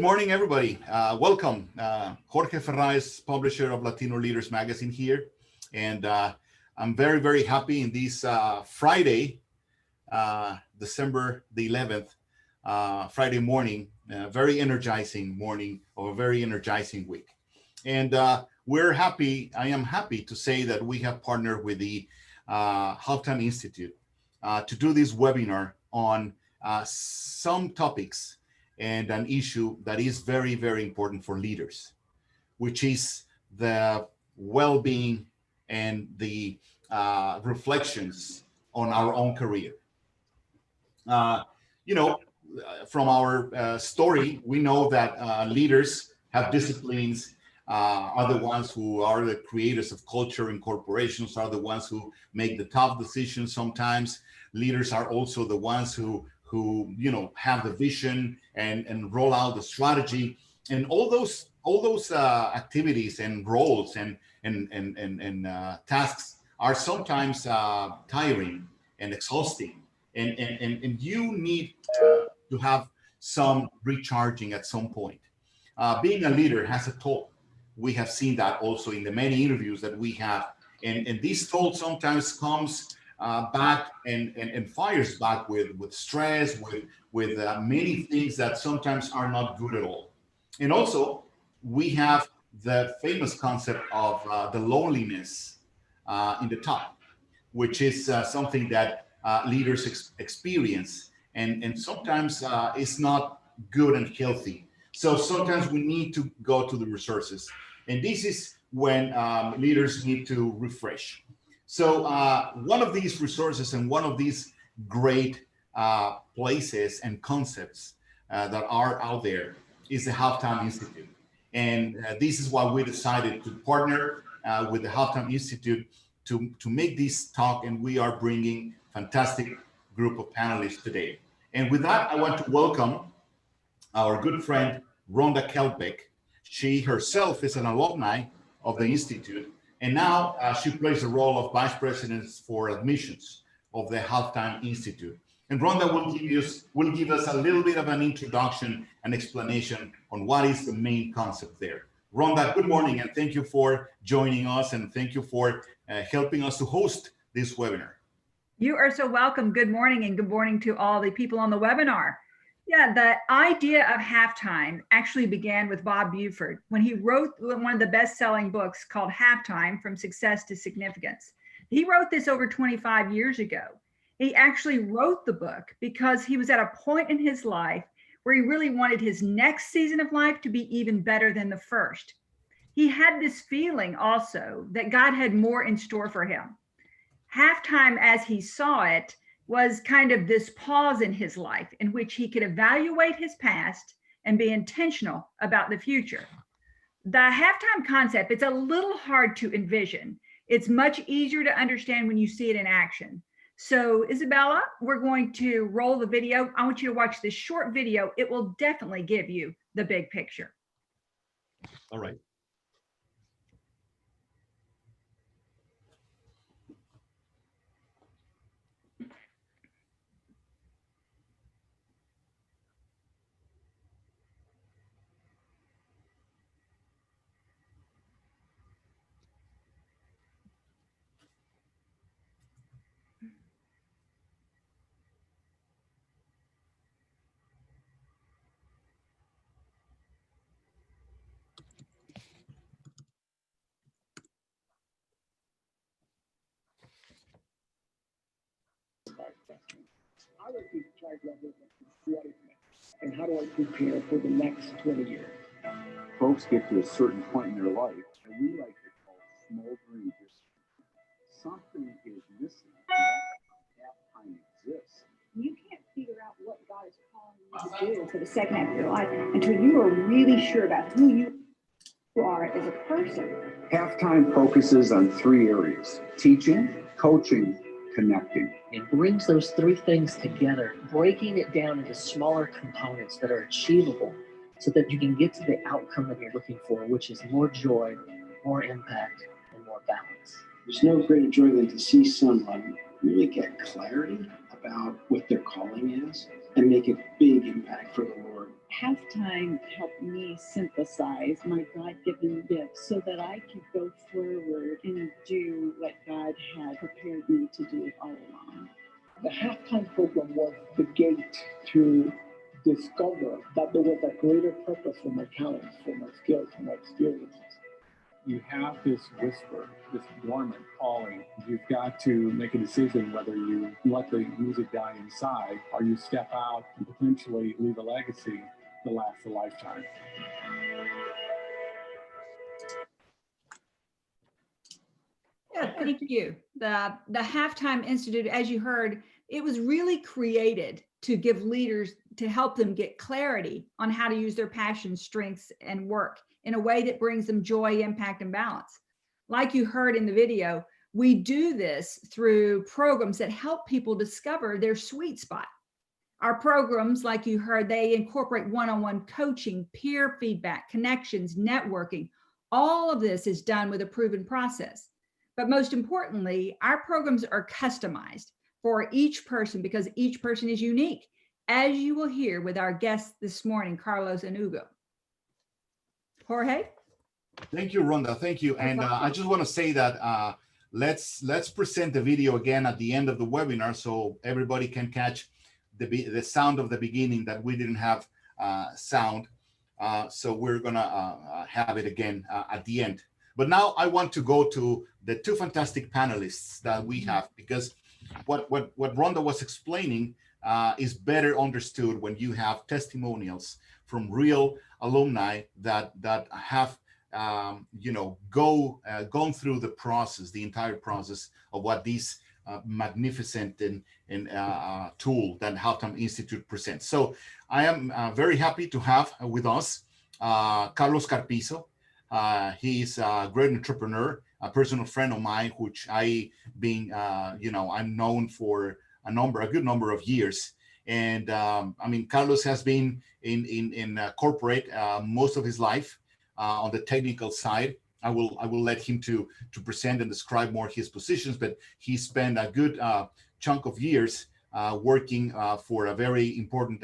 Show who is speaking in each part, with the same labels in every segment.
Speaker 1: Good morning, everybody. Welcome. Jorge Ferraiz, publisher of Latino Leaders Magazine here. And I'm very, very happy in this Friday, December the 11th, Friday morning, very energizing morning of a very energizing week. And we're happy, I am happy to say that we have partnered with the Halftime Institute to do this webinar on some topics and an issue that is very, very important for leaders, which is the well-being and the reflections on our own career. From our story, we know that leaders have disciplines, are the ones who are the creators of culture in corporations, are the ones who make the tough decisions sometimes. Leaders are also the ones who have the vision and roll out the strategy, and all those activities and roles and tasks are sometimes tiring and exhausting, and you need to have some recharging at some point. Being a leader has a toll. We have seen that also in the many interviews that we have, and this toll sometimes comes back and fires back with stress, with many things that sometimes are not good at all. And also, we have the famous concept of the loneliness in the top, which is something that leaders experience, and sometimes it's not good and healthy. So sometimes we need to go to the resources, and this is when leaders need to refresh. So one of these resources and one of these great places and concepts that are out there is the Halftime Institute. And this is why we decided to partner with the Halftime Institute to make this talk, and we are bringing fantastic group of panelists today. And with that, I want to welcome our good friend, Rhonda Kelbeck. She herself is an alumni of the Institute, and now she plays the role of Vice President for Admissions of the Halftime Institute. And Rhonda will give us a little bit of an introduction and explanation on what is the main concept there. Rhonda, good morning, and thank you for joining us, and thank you for helping us to host this webinar.
Speaker 2: You are so welcome. Good morning, and good morning to all the people on the webinar. Yeah, the idea of halftime actually began with Bob Buford when he wrote one of the best-selling books called Halftime: From Success to Significance. He wrote this over 25 years ago. He actually wrote the book because he was at a point in his life where he really wanted his next season of life to be even better than the first. He had this feeling also that God had more in store for him. Halftime, as he saw it, was kind of this pause in his life in which he could evaluate his past and be intentional about the future. The halftime concept, it's a little hard to envision. It's much easier to understand when you see it in action. So Isabella, we're going to roll the video. I want you to watch this short video. It will definitely give you the big picture.
Speaker 1: All right.
Speaker 3: How do I keep track of what is next? And how do I prepare for the next 20 years?
Speaker 4: Folks get to a certain point in their life, and we like to call smoldering disappointment. Something is missing, and halftime exists.
Speaker 5: You can't figure out what God is calling you to do for the second half of your life until you are really sure about who you are as a person.
Speaker 4: Halftime focuses on three areas: teaching, coaching, connecting.
Speaker 6: It brings those three things together, breaking it down into smaller components that are achievable so that you can get to the outcome that you're looking for, which is more joy, more impact, and more balance.
Speaker 3: There's no greater joy than to see someone really get clarity about what their calling is and make a big impact for the Lord
Speaker 7: halftime helped me synthesize my God-given gifts so that I could go forward and do what God had prepared me to do all along.
Speaker 3: The halftime program was the gate to discover that there was a greater purpose for my talents, for my skills, for my experiences.
Speaker 4: You have this whisper, this dormant calling. You've got to make a decision whether you let the music die inside or you step out and potentially leave a legacy that lasts a lifetime.
Speaker 2: Yeah, thank you. The Halftime Institute, as you heard, it was really created to give leaders, to help them get clarity on how to use their passions, strengths, and work in a way that brings them joy, impact, and balance. Like you heard in the video, we do this through programs that help people discover their sweet spot. Our programs, like you heard, they incorporate one-on-one coaching, peer feedback, connections, networking. All of this is done with a proven process. But most importantly, our programs are customized for each person because each person is unique, as you will hear with our guests this morning, Carlos and Hugo. Jorge?
Speaker 1: Thank you, Rhonda. Thank you. And I just want to say that let's present the video again at the end of the webinar so everybody can catch the sound of the beginning that we didn't have sound. So we're going to have it again at the end. But now I want to go to the two fantastic panelists that we have, because what Rhonda was explaining is better understood when you have testimonials from real alumni that have gone through the process, the entire process of what these magnificent and tool that Halftime Institute presents. So I am very happy to have with us Carlos Carpizo. He's a great entrepreneur, a personal friend of mine, which I'm known for a good number of years. And Carlos has been in corporate most of his life on the technical side. I will let him to present and describe more his positions, but he spent a good chunk of years working for a very important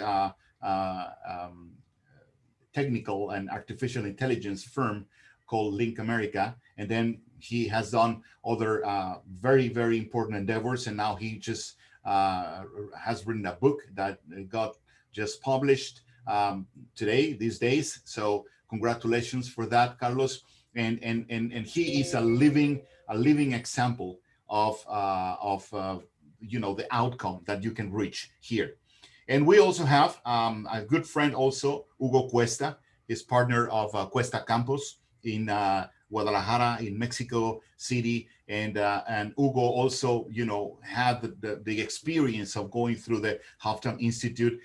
Speaker 1: technical and artificial intelligence firm called Link America. And then he has done other very, very important endeavors. And now he just has written a book that got just published these days. So congratulations for that, Carlos. And he is a living example of the outcome that you can reach here. And we also have a good friend also, Hugo Cuesta, is partner of Cuesta Campos in Guadalajara, in Mexico City. And Hugo also, had the experience of going through the Halftime Institute.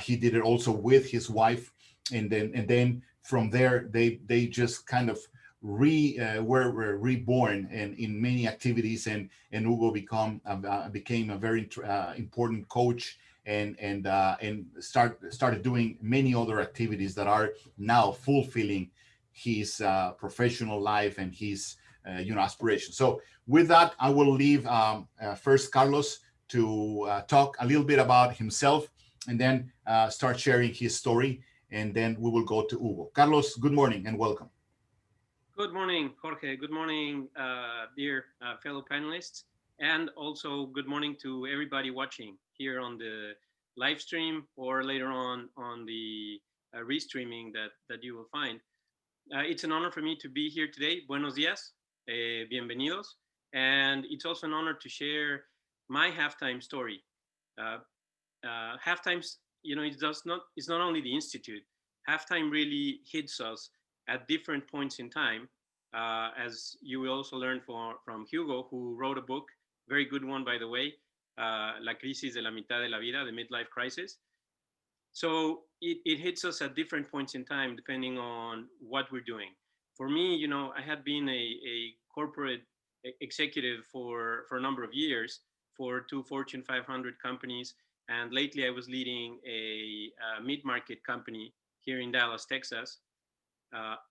Speaker 1: He did it also with his wife. And then from there, they just kind of were reborn in many activities. And Hugo became a very important coach and started doing many other activities that are now fulfilling his professional life and his aspirations. So with that, I will leave first Carlos to talk a little bit about himself, and then start sharing his story, and then we will go to Hugo. Carlos, good morning and welcome.
Speaker 8: Good morning, Jorge. Good morning, dear fellow panelists. And also good morning to everybody watching here on the live stream or later on the restreaming that you will find. It's an honor for me to be here today. Buenos días, bienvenidos. And it's also an honor to share my halftime story. Halftime's, it's not only the Institute. Halftime really hits us at different points in time, as you will also learn from Hugo, who wrote a book, very good one, by the way, La crisis de la mitad de la vida, the midlife crisis. So it hits us at different points in time, depending on what we're doing. For me, I had been a corporate executive for a number of years for 2 Fortune 500 companies. And lately I was leading a mid-market company here in Dallas, Texas.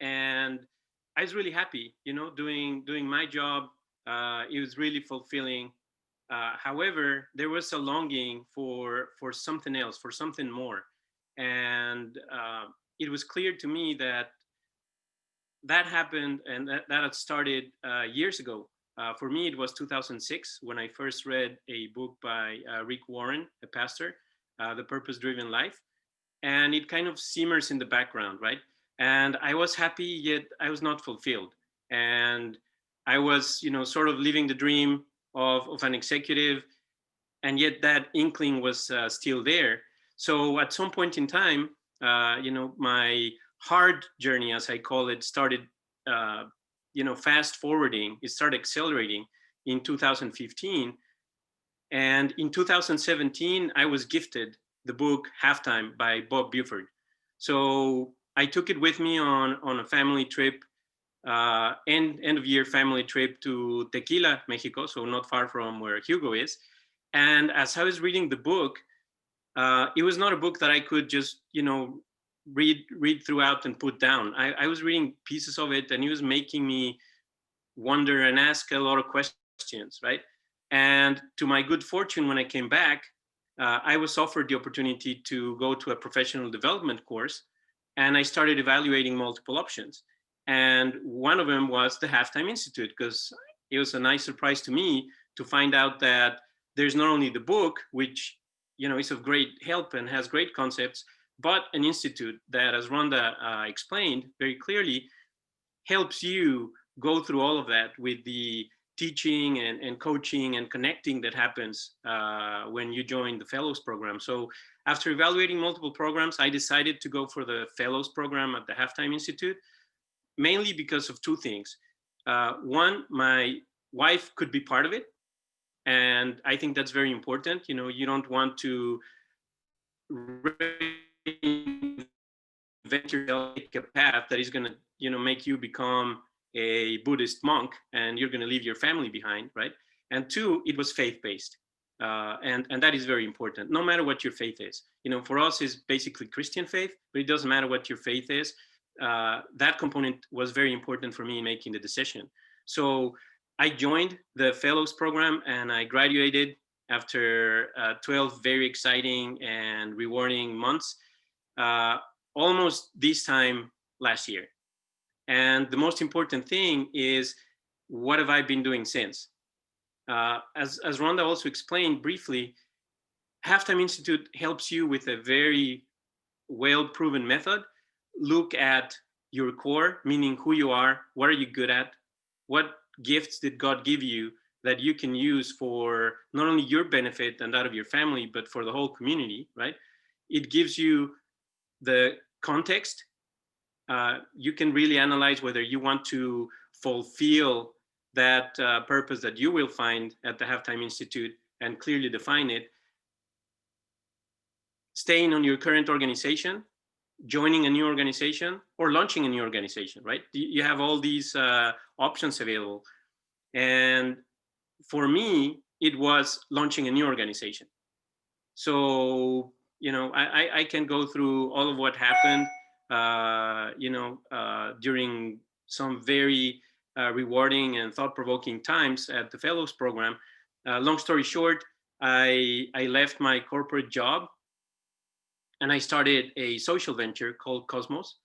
Speaker 8: And I was really happy, doing my job. It was really fulfilling. However, there was a longing for something else, for something more. And it was clear to me that that happened, and that had started years ago. For me, it was 2006 when I first read a book by Rick Warren, a pastor, The Purpose-Driven Life. And it kind of simmers in the background, right? And I was happy, yet I was not fulfilled. And I was, sort of living the dream of an executive, and yet that inkling was still there. So at some point in time, my hard journey, as I call it, started, fast forwarding. It started accelerating in 2015. And in 2017, I was gifted the book Halftime by Bob Buford. So I took it with me on a family trip, end of year family trip to Tequila, Mexico, so not far from where Hugo is. And as I was reading the book, it was not a book that I could just, read throughout and put down. I was reading pieces of it, and it was making me wonder and ask a lot of questions, right? And to my good fortune, when I came back, I was offered the opportunity to go to a professional development course, and I started evaluating multiple options. And one of them was the Halftime Institute, because it was a nice surprise to me to find out that there's not only the book, which is of great help and has great concepts, but an institute that, as Rhonda explained very clearly, helps you go through all of that with the teaching and coaching and connecting that happens when you join the Fellows program. So after evaluating multiple programs, I decided to go for the Fellows program at the Halftime Institute, mainly because of two things. One, my wife could be part of it. And I think that's very important. You don't want to venture take a path that is going to, make you become a Buddhist monk, and you're going to leave your family behind, right? And two, it was faith-based. And that is very important, no matter what your faith is. For us, is basically Christian faith, but it doesn't matter what your faith is. That component was very important for me in making the decision. So I joined the Fellows program, and I graduated after 12 very exciting and rewarding months, almost this time last year. And the most important thing is, what have I been doing since? As Rhonda also explained briefly, Halftime Institute helps you with a very well-proven method. Look at your core, meaning who you are, what are you good at, what gifts did God give you that you can use for not only your benefit and that of your family, but for the whole community, right? It gives you the context. You can really analyze whether you want to fulfill that purpose that you will find at the Halftime Institute and clearly define it. Staying on your current organization, joining a new organization, or launching a new organization, right? You have all these options available. And for me, it was launching a new organization. So, I can go through all of what happened, during some very rewarding and thought-provoking times at the Fellows program. Long story short, I left my corporate job, and I started a social venture called Cosmos,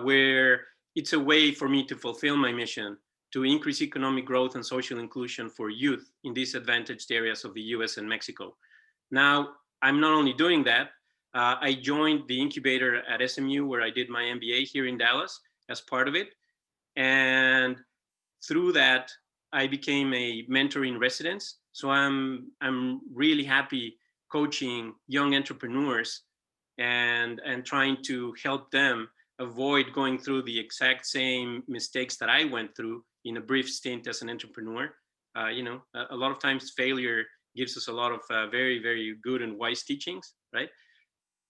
Speaker 8: where it's a way for me to fulfill my mission to increase economic growth and social inclusion for youth in disadvantaged areas of the US and Mexico. Now, I'm not only doing that, I joined the incubator at SMU, where I did my MBA here in Dallas as part of it. And through that, I became a mentor in residence. So I'm really happy coaching young entrepreneurs and trying to help them avoid going through the exact same mistakes that I went through in a brief stint as an entrepreneur. A lot of times failure gives us a lot of very, very good and wise teachings, right?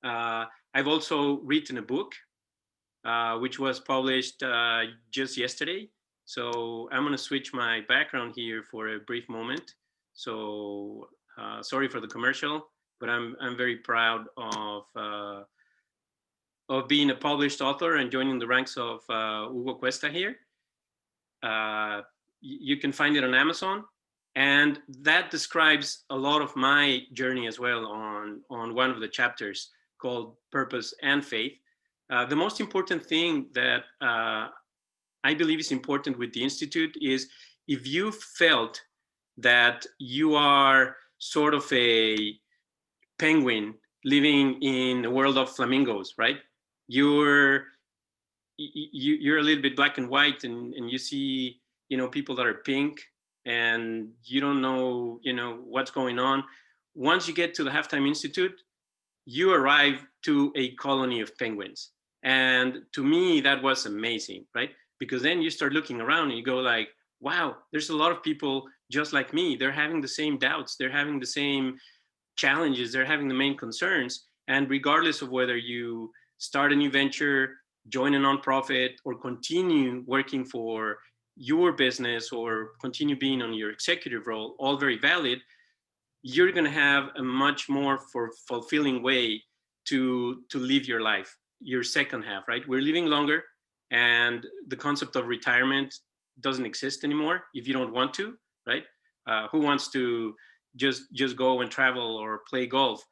Speaker 8: I've also written a book, which was published just yesterday. So I'm going to switch my background here for a brief moment. So sorry for the commercial, but I'm very proud of being a published author and joining the ranks of Hugo Cuesta here. You can find it on Amazon, and that describes a lot of my journey as well on one of the chapters. called Purpose and Faith. The most important thing that I believe is important with the Institute is if you felt that you are sort of a penguin living in a world of flamingos, right? You're a little bit black and white, and you see, people that are pink, and you don't know, what's going on. Once you get to the Halftime Institute, you arrive to a colony of penguins. And to me, that was amazing, right? Because then you start looking around and you go like, wow, there's a lot of people just like me. They're having the same doubts. They're having the same challenges. They're having the main concerns. And regardless of whether you start a new venture, join a nonprofit, or continue working for your business, or continue being on your executive role, all very valid, you're going to have a much more fulfilling way to live your life, your second half, right? We're living longer, and the concept of retirement doesn't exist anymore if you don't want to, right? Who wants to just go and travel or play golf?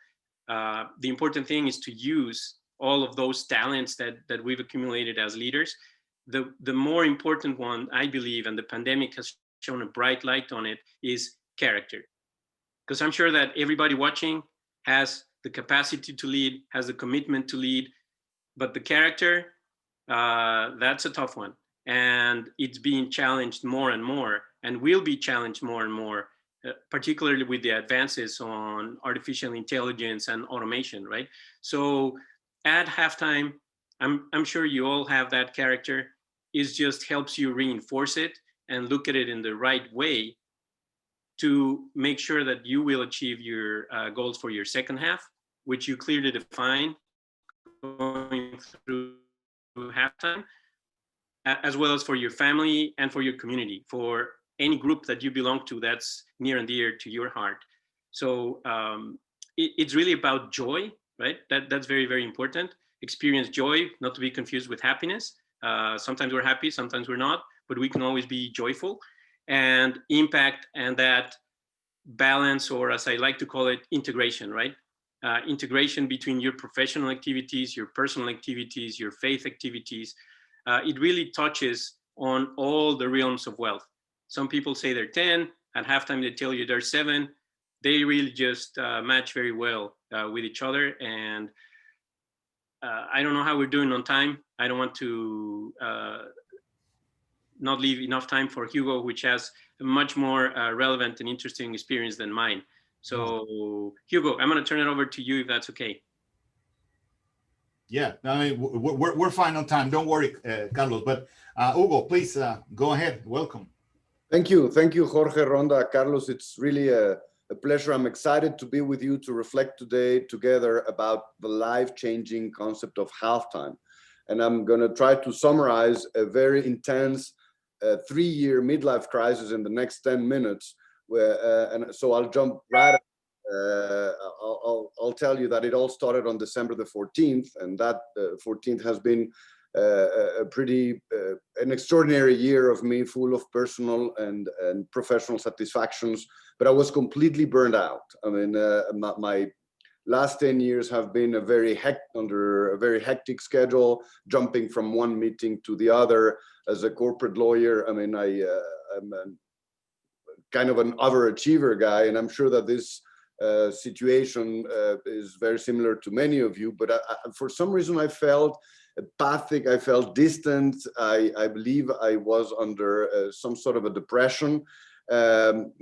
Speaker 8: The important thing is to use all of those talents that we've accumulated as leaders. The more important one, I believe, and the pandemic has shown a bright light on it, is character. Because I'm sure that everybody watching has the capacity to lead, has the commitment to lead, but the character, that's a tough one. And it's being challenged more and more, and will be challenged more and more, particularly with the advances on artificial intelligence and automation, right? So at halftime, I'm sure you all have that character. It just helps you reinforce it and look at it in the right way to make sure that you will achieve your goals for your second half, which you clearly define going through halftime, as well as for your family and for your community, for any group that you belong to that's near and dear to your heart. So it's really about joy, right? That's very, very important. Experience joy, not to be confused with happiness. Sometimes we're happy, sometimes we're not, but we can always be joyful. And impact, and that balance, or as I like to call it, integration, right? Integration between your professional activities, your personal activities, your faith activities. It really touches on all the realms of wealth. Some people say they're 10, at halftime they tell you they're 7. They really just match very well with each other. And I don't know how we're doing on time. I don't want to not leave enough time for Hugo, which has a much more relevant and interesting experience than mine. So Hugo, I'm going to turn it over to you if that's okay.
Speaker 1: Yeah, I mean, we're fine on time. Don't worry, Carlos. But Hugo, please go ahead. Welcome.
Speaker 9: Thank you, Jorge, Ronda, Carlos. It's really a pleasure. I'm excited to be with you to reflect today together about the life-changing concept of halftime. And I'm going to try to summarize a very intense 3-year midlife crisis in the next 10 minutes. And so I'll jump right. I'll tell you that it all started on December the 14th, and that 14th has been an extraordinary year of me, full of personal and professional satisfactions. But I was completely burned out. I mean, my last 10 years have been under a very hectic schedule, jumping from one meeting to the other as a corporate lawyer. I mean, I'm kind of an overachiever guy, and I'm sure that this situation is very similar to many of you. But for some reason, I felt apathic. I felt distant. I believe I was under some sort of a depression.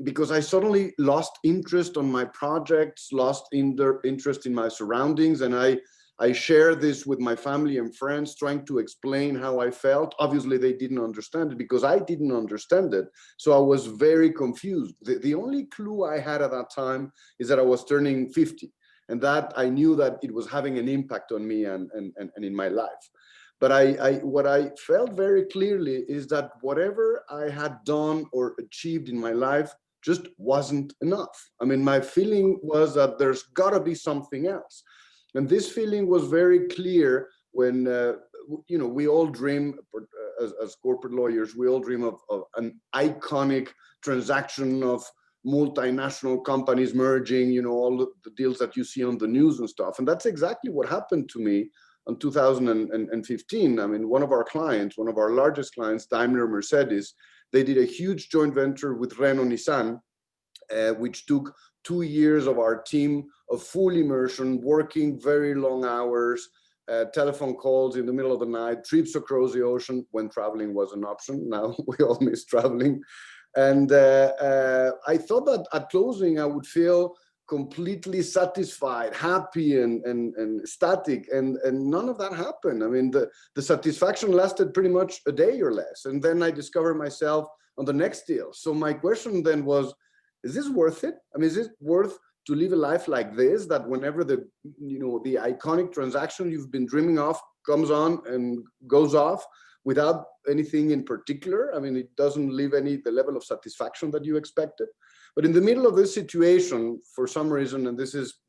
Speaker 9: Because I suddenly lost interest on my projects, lost interest in my surroundings, and I shared this with my family and friends, trying to explain how I felt. Obviously, they didn't understand it because I didn't understand it. So I was very confused. The only clue I had at that time is that I was turning 50, and that I knew that it was having an impact on me and in my life. But what I felt very clearly is that whatever I had done or achieved in my life just wasn't enough. I mean, my feeling was that there's got to be something else. And this feeling was very clear when, we all dream, as corporate lawyers, we all dream of an iconic transaction of multinational companies merging, you know, all the deals that you see on the news and stuff. And that's exactly what happened to me in 2015. I mean, one of our largest clients, Daimler Mercedes, they did a huge joint venture with Renault Nissan, which took 2 years of our team of full immersion, working very long hours, telephone calls in the middle of the night, trips across the ocean when traveling was an option. Now we all miss traveling. And I thought that at closing, I would feel completely satisfied, happy, and ecstatic, and none of that happened. I mean, the satisfaction lasted pretty much a day or less. And then I discovered myself on the next deal. So my question then was, is this worth it? I mean, is it worth to live a life like this, that whenever the iconic transaction you've been dreaming of comes on and goes off without anything in particular? I mean, it doesn't leave the level of satisfaction that you expected. But in the middle of this situation, for some reason, and this is,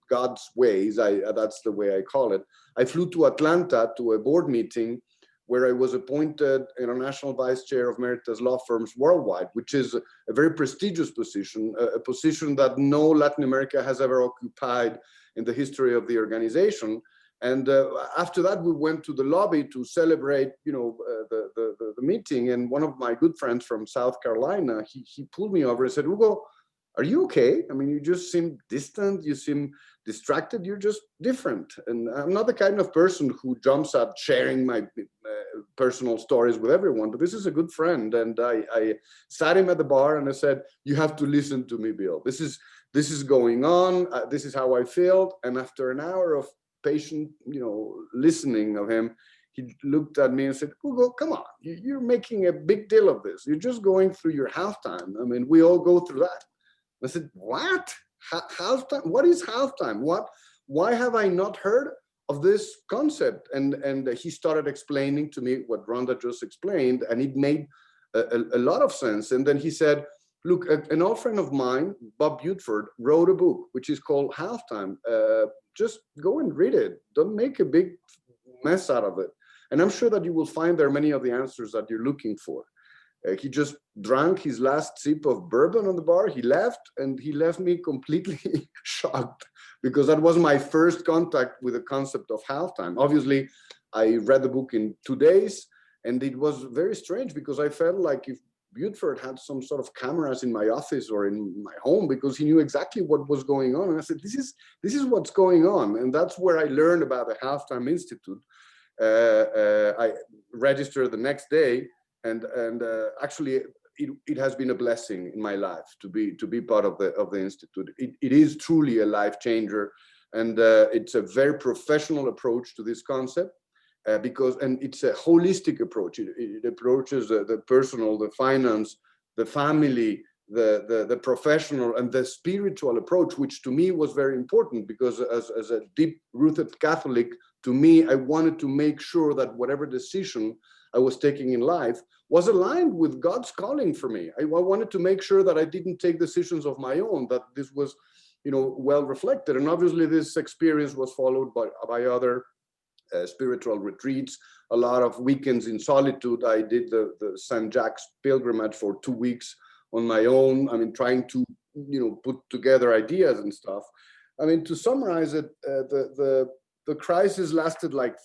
Speaker 9: God's ways, that's the way I call it, I flew to Atlanta to a board meeting where I was appointed international vice chair of Emeritus law firms worldwide, which is a very prestigious position, a position that no Latin America has ever occupied in the history of the organization. And after that, we went to the lobby to celebrate, the meeting. And one of my good friends from South Carolina, he pulled me over and said, "Hugo, are you okay? I mean, you just seem distant, you seem distracted, you're just different." And I'm not the kind of person who jumps at sharing my personal stories with everyone, but this is a good friend. And I sat him at the bar and I said, "You have to listen to me, Bill. This is going on. This is how I feel." And after an hour of patient, listening of him, he looked at me and said, "Hugo, come on, you're making a big deal of this. You're just going through your halftime. I mean, we all go through that." I said, "What? Halftime? What is halftime? Why have I not heard of this concept?" And he started explaining to me what Rhonda just explained, and it made a lot of sense. And then he said, "Look, an old friend of mine, Bob Buford, wrote a book which is called Halftime. Just go and read it. Don't make a big mess out of it. And I'm sure that you will find there many of the answers that you're looking for." He just drank his last sip of bourbon on the bar. He left, and he left me completely shocked, because that was my first contact with the concept of halftime. Obviously, I read the book in 2 days, and it was very strange because I felt like if Buford had some sort of cameras in my office or in my home, because he knew exactly what was going on. And I said, this is what's going on. And that's where I learned about the Halftime Institute. I registered the next day, and actually it has been a blessing in my life to be part of the institute. It is truly a life changer, and it's a very professional approach to this concept. And it's a holistic approach. It approaches the personal, the finance, the family, the professional, and the spiritual approach, which to me was very important, because as a deep-rooted Catholic, to me, I wanted to make sure that whatever decision I was taking in life was aligned with God's calling for me. I wanted to make sure that I didn't take decisions of my own, that this was, well reflected. And obviously, this experience was followed by other spiritual retreats, a lot of weekends in solitude. I did the St. Jack's pilgrimage for 2 weeks on my own. I mean, trying to, put together ideas and stuff. I mean, to summarize it, the crisis lasted like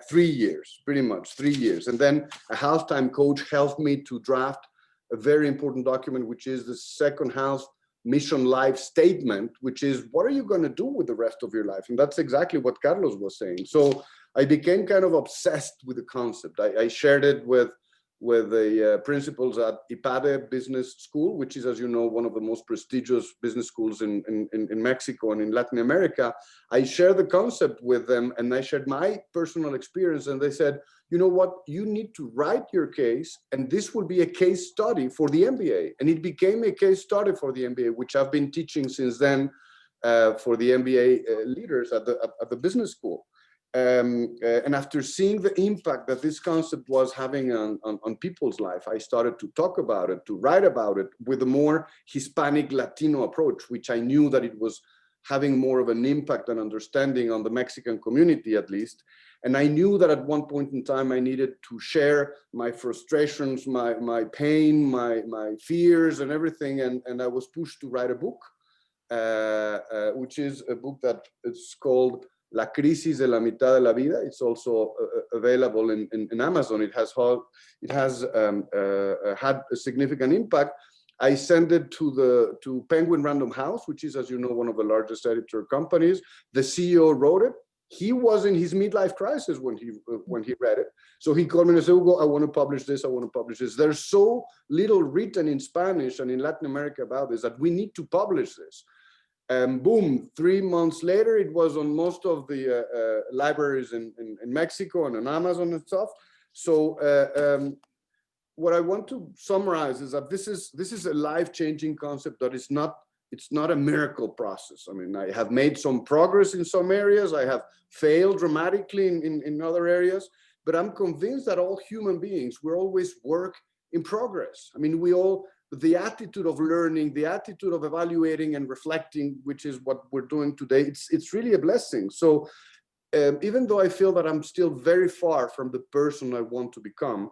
Speaker 9: 3 years, pretty much 3 years. And then a halftime coach helped me to draft a very important document, which is the second half mission life statement, which is, what are you going to do with the rest of your life? And that's exactly what Carlos was saying. So I became kind of obsessed with the concept. I shared it with the principals at IPADE Business School, which is, as you know, one of the most prestigious business schools in Mexico and in Latin America. I shared the concept with them, and I shared my personal experience, and they said, "You know what, you need to write your case, and this will be a case study for the MBA." And it became a case study for the MBA, which I've been teaching since then for the MBA leaders at the business school. And after seeing the impact that this concept was having on people's life, I started to talk about it, to write about it with a more Hispanic Latino approach, which I knew that it was having more of an impact and understanding on the Mexican community, at least. And I knew that at one point in time, I needed to share my frustrations, my pain, my fears and everything. And I was pushed to write a book, which is a book that is called La Crisis de la Mitad de la Vida. It's also available in Amazon. It has had a significant impact. I sent it to Penguin Random House, which is, as you know, one of the largest editor companies. The CEO wrote it. He was in his midlife crisis when he read it. So he called me and said, Hugo, I want to publish this. I want to publish this. There's so little written in Spanish and in Latin America about this that we need to publish this. And boom, 3 months later, it was on most of the libraries in Mexico and on Amazon and stuff. So what I want to summarize is that this is a life-changing concept that it's not a miracle process. I mean, I have made some progress in some areas. I have failed dramatically in other areas, but I'm convinced that all human beings, we're always work in progress. I mean, the attitude of learning, the attitude of evaluating and reflecting, which is what we're doing today, it's really a blessing. So even though I feel that I'm still very far from the person I want to become,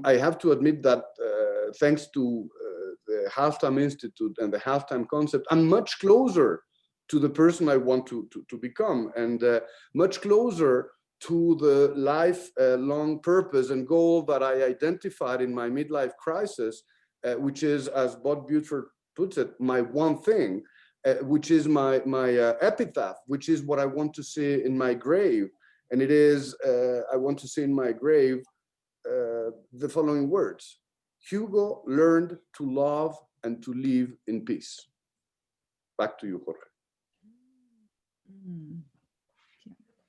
Speaker 9: I have to admit that thanks to the Halftime Institute and the Halftime concept, I'm much closer to the person I want to become, and much closer to the lifelong purpose and goal that I identified in my midlife crisis, which is, as Bob Buford puts it, my one thing, which is my epitaph, which is what I want to see in my grave. And it is, I want to see in my grave the following words: Hugo learned to love and to live in peace. Back to you, Jorge.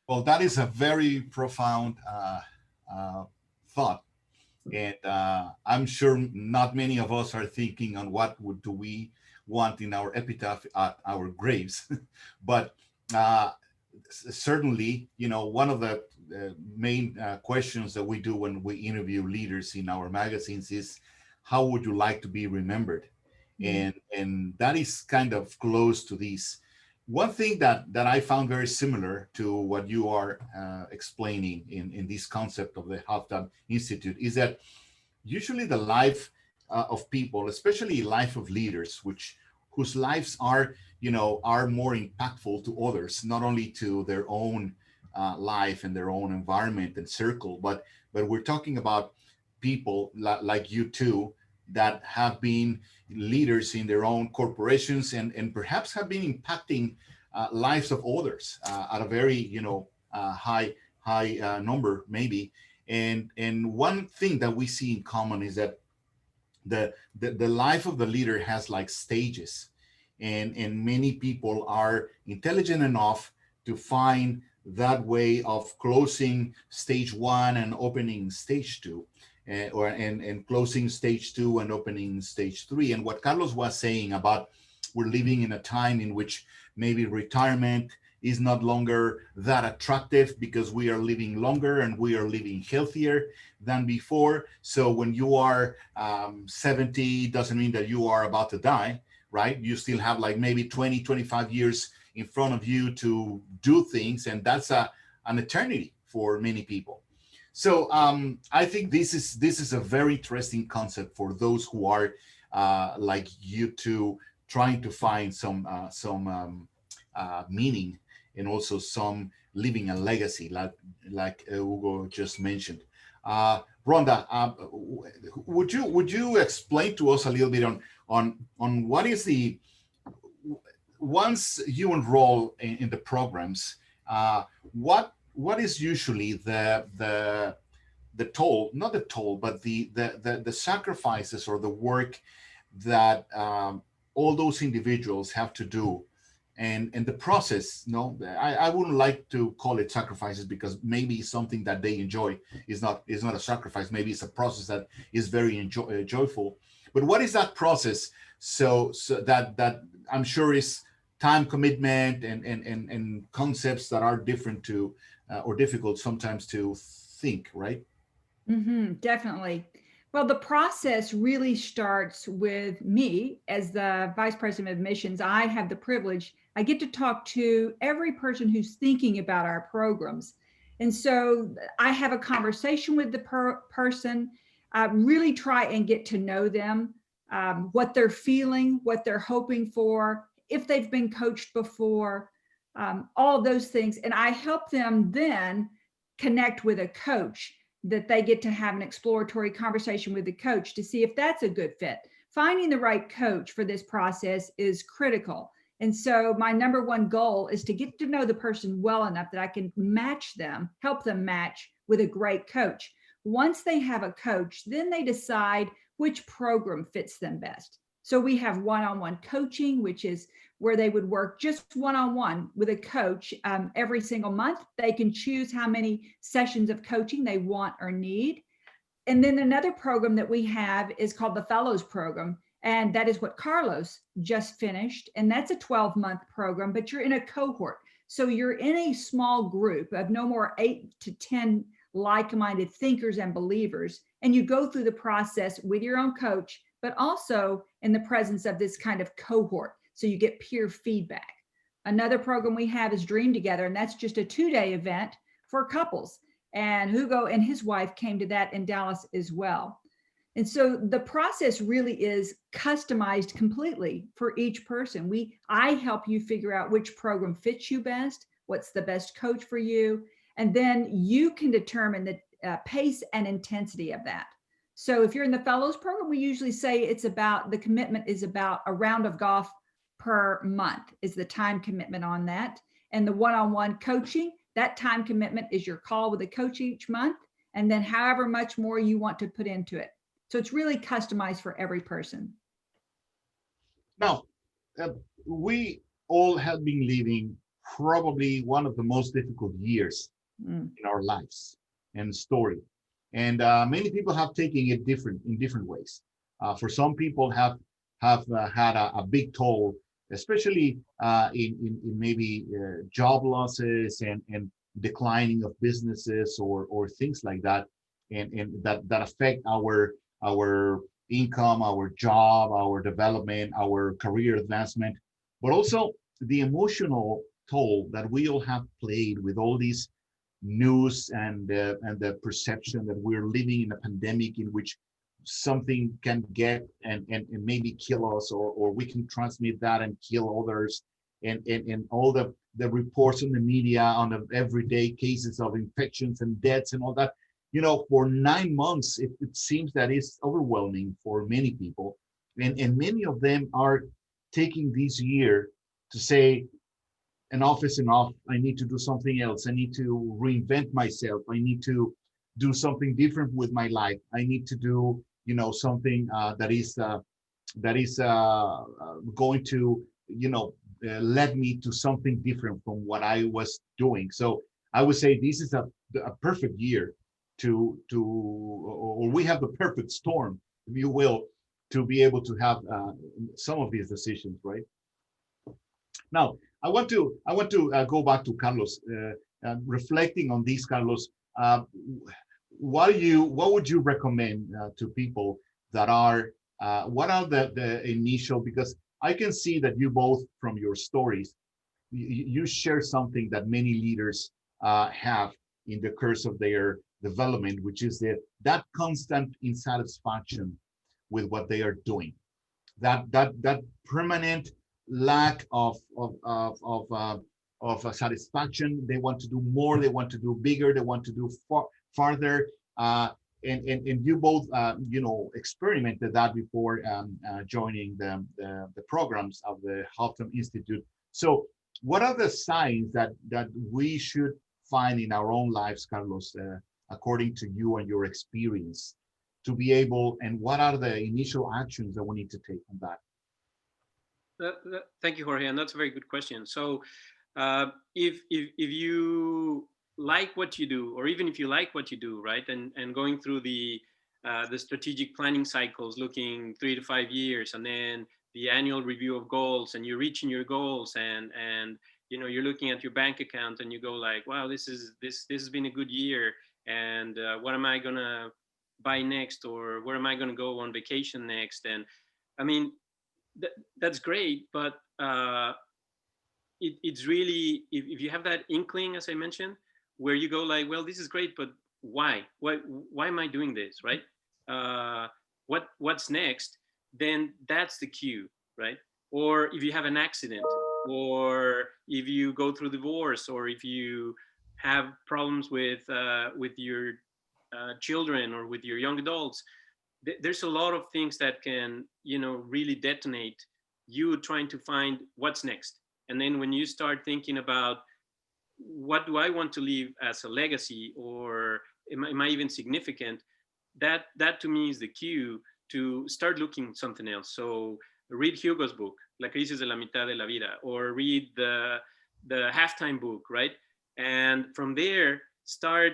Speaker 1: Well, that is a very profound thought. And I'm sure not many of us are thinking on what do we want in our epitaph at our graves. But certainly, you know, one of the main questions that we do when we interview leaders in our magazines is, how would you like to be remembered? And that is kind of close to this. One thing that I found very similar to what you are explaining in this concept of the Halftime Institute is that usually the life of people, especially life of leaders, whose lives are, you know, are more impactful to others, not only to their own life and their own environment and circle, but we're talking about people like you two that have been leaders in their own corporations and perhaps have been impacting lives of others at a very, you know, high number maybe. And one thing that we see in common is that the life of the leader has like stages, and many people are intelligent enough to find that way of closing stage 1 and opening stage 2, and closing stage 2 and opening stage 3. And what Carlos was saying about, we're living in a time in which maybe retirement is not longer that attractive because we are living longer and we are living healthier than before. So when you are 70, doesn't mean that you are about to die, right? You still have like maybe 20, 25 years in front of you to do things, and that's an eternity for many people. So I think this is a very interesting concept for those who are like you two, trying to find some meaning and also some living a legacy, like Hugo just mentioned. Rhonda, would you explain to us a little bit on what is the, once you enroll in the programs, what is usually the toll, not the toll, but the sacrifices or the work that all those individuals have to do, and the process? No, I wouldn't like to call it sacrifices, because maybe something that they enjoy is not a sacrifice. Maybe it's a process that is very joyful. But what is that process? So that I'm sure is time commitment and concepts that are different to or difficult sometimes to think, right?
Speaker 2: Definitely. Well, the process really starts with me as the Vice President of Admissions. I have the privilege, I get to talk to every person who's thinking about our programs. And so I have a conversation with the person, really try and get to know them, what they're feeling, what they're hoping for, if they've been coached before, all of those things. And I help them then connect with a coach, that they get to have an exploratory conversation with the coach to see if that's a good fit. Finding the right coach for this process is critical. And so my number one goal is to get to know the person well enough that I can match them, help them match with a great coach. Once they have a coach, then they decide which program fits them best. So we have one-on-one coaching, which is where they would work just one-on-one with a coach every single month. They can choose how many sessions of coaching they want or need. And then another program that we have is called the Fellows Program. And that is what Carlos just finished. And that's a 12-month program, but you're in a cohort. So you're in a small group of no more 8 to 10 like-minded thinkers and believers. And you go through the process with your own coach, but also in the presence of this kind of cohort. So you get peer feedback. Another program we have is Dream Together, and that's just a 2-day event for couples. And Hugo and his wife came to that in Dallas as well. And so the process really is customized completely for each person. I help you figure out which program fits you best, what's the best coach for you, and then you can determine the pace and intensity of that. So if you're in the Fellows Program, we usually say the commitment is about a round of golf per month is the time commitment on that. And the one-on-one coaching, that time commitment is your call with a coach each month, and then however much more you want to put into it. So it's really customized for every person.
Speaker 1: Now, we all have been living probably one of the most difficult years in our lives and story. And many people have taken it in different ways. For some people have had a big toll, especially in maybe job losses and declining of businesses or things like that, and that affect our income, our job, our development, our career advancement, but also the emotional toll that we all have played with all these news and the perception that we're living in a pandemic in which something can get and maybe kill us, or we can transmit that and kill others, and all the reports in the media on the everyday cases of infections and deaths and all that. For 9 months, it seems that it's overwhelming for many people. And many of them are taking this year to say, enough is enough. I need to do something else. I need to reinvent myself. I need to do something different with my life. I need to do, something that is going to, lead me to something different from what I was doing. So I would say this is a perfect year or we have the perfect storm, if you will, to be able to have some of these decisions, right? Now, I want to go back to Carlos, reflecting on these, Carlos. What would you recommend to people that are? What are the initial? Because I can see that you both, from your stories, you share something that many leaders have in the course of their development, which is that constant insatisfaction with what they are doing, that permanent lack of satisfaction. They want to do more, they want to do bigger, they want to do farther, and you both experimented that before joining the programs of the Haltom Institute. So what are the signs that we should find in our own lives, Carlos, according to you and your experience, to be able, and what are the initial actions that we need to take on that?
Speaker 8: Thank you, Jorge, and that's a very good question. So if you like what you do, or even if you like what you do, right, and going through the strategic planning cycles, looking 3 to 5 years, and then the annual review of goals, and you're reaching your goals, and you're looking at your bank account and you go like, wow, this has been a good year, and what am I gonna buy next, or where am I gonna go on vacation next? And I mean, that's great, but it's really, if you have that inkling, as I mentioned, where you go like, well, this is great, but why? Why am I doing this, right? What's next? Then that's the cue, right? Or if you have an accident, or if you go through divorce, or if you have problems with your children or with your young adults, there's a lot of things that can, really detonate you trying to find what's next. And then when you start thinking about what do I want to leave as a legacy, or am I even significant, that to me is the cue to start looking something else. So read Hugo's book, La crisis de la mitad de la vida, or read the halftime book, right? And from there, start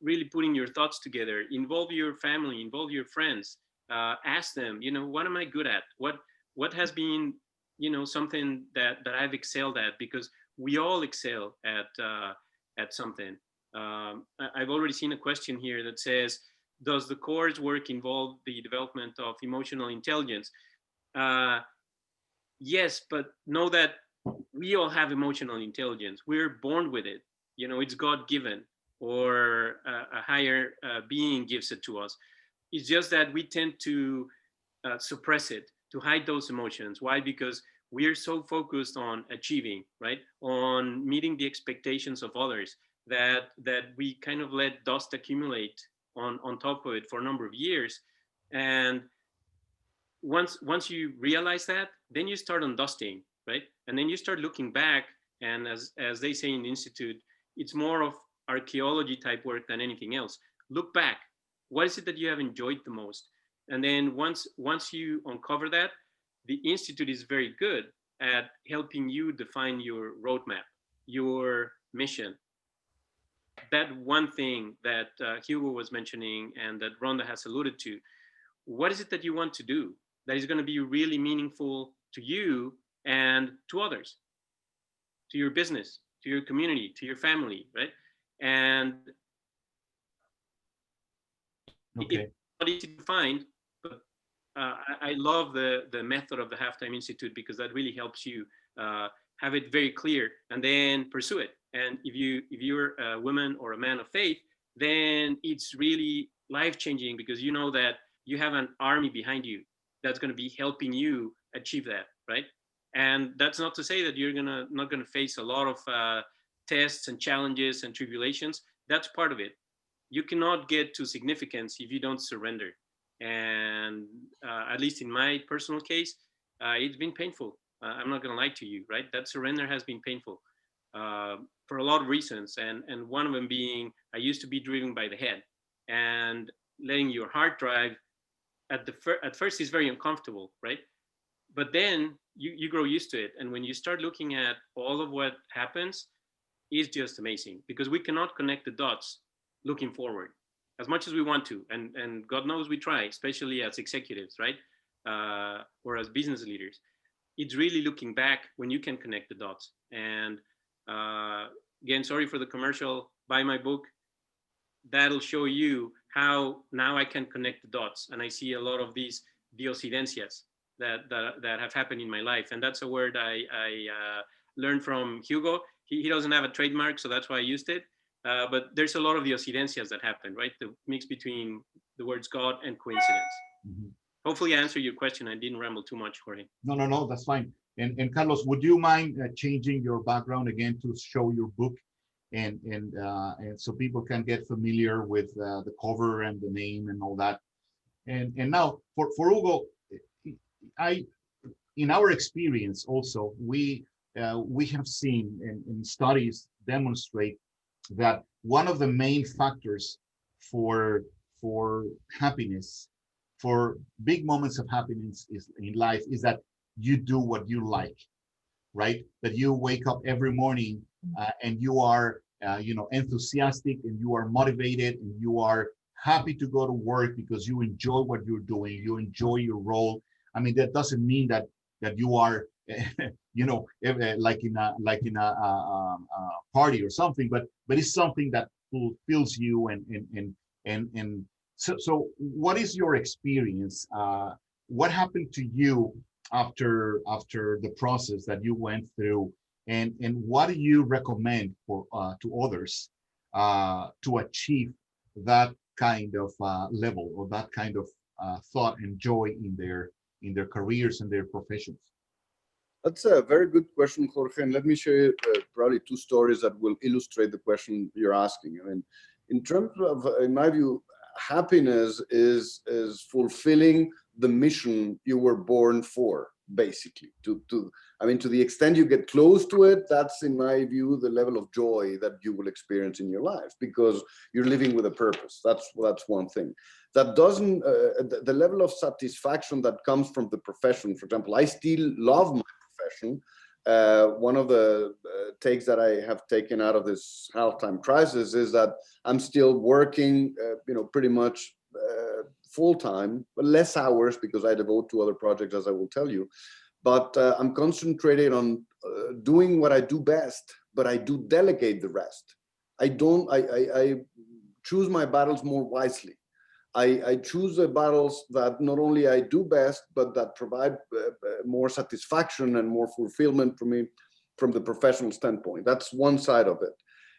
Speaker 8: really putting your thoughts together. Involve your family, involve your friends. Ask them, what am I good at? What has been, something that I've excelled at? Because we all excel at something. I've already seen a question here that says, does the course work involve the development of emotional intelligence? Yes, but know that we all have emotional intelligence. We're born with it. It's God-given, or a higher being gives it to us. It's just that we tend to suppress it, to hide those emotions. Why? Because we're so focused on achieving, right? On meeting the expectations of others, that we kind of let dust accumulate on top of it for a number of years. And once you realize that, then you start undusting, right? And then you start looking back, and as they say in the Institute, it's more of archaeology type work than anything else. Look back. What is it that you have enjoyed the most? And then once you uncover that, the Institute is very good at helping you define your roadmap, your mission. That one thing that Hugo was mentioning and that Rhonda has alluded to, what is it that you want to do that is going to be really meaningful to you and to others, to your business, to your community, to your family, right? And it's not easy to find, but I love the method of the Halftime Institute, because that really helps you have it very clear and then pursue it. And if you're a woman or a man of faith, then it's really life-changing, because you know that you have an army behind you that's going to be helping you achieve that, right? And that's not to say that you're not gonna face a lot of tests and challenges and tribulations. That's part of it. You cannot get to significance if you don't surrender. And at least in my personal case, it's been painful. I'm not gonna lie to you, right? That surrender has been painful for a lot of reasons. And one of them being, I used to be driven by the head, and letting your heart drive at first is very uncomfortable, right? But then you grow used to it. And when you start looking at all of what happens, it's just amazing, because we cannot connect the dots looking forward as much as we want to. And God knows we try, especially as executives, right? Or as business leaders. It's really looking back when you can connect the dots. And again, sorry for the commercial, buy my book. That'll show you how now I can connect the dots. And I see a lot of these diosidencias that have happened in my life. And that's a word I learned from Hugo. He doesn't have a trademark, so that's why I used it. But there's a lot of diosidencias that happen, right? The mix between the words God and coincidence. Mm-hmm. Hopefully I answered your question. I didn't ramble too much, Jorge.
Speaker 1: No, that's fine. And Carlos, would you mind changing your background again to show your book, and so people can get familiar with the cover and the name and all that. And now for Hugo, in our experience also, we have seen in studies demonstrate that one of the main factors for happiness, for big moments of happiness in life, is that you do what you like, right? That you wake up every morning and you are enthusiastic, and you are motivated, and you are happy to go to work because you enjoy what you're doing, you enjoy your role. I mean, that doesn't mean that you are like in a party or something, but it's something that fulfills you. And so what is your experience? What happened to you after the process that you went through, and what do you recommend for to others to achieve that kind of level or that kind of thought and joy in their careers and their professions?
Speaker 9: That's a very good question, Jorge. And let me share you probably two stories that will illustrate the question you're asking. I mean, in terms of, in my view, happiness is fulfilling the mission you were born for, basically. I mean, to the extent you get close to it, that's, in my view, the level of joy that you will experience in your life, because you're living with a purpose. That's one thing. That doesn't, the level of satisfaction that comes from the profession, for example, I still love my profession. One of the takes that I have taken out of this halftime crisis is that I'm still working, pretty much full-time, but less hours because I devote to other projects, as I will tell you. But I'm concentrated on doing what I do best, but I do delegate the rest. I choose my battles more wisely. I choose the battles that not only I do best, but that provide more satisfaction and more fulfillment for me from the professional standpoint. That's one side of it.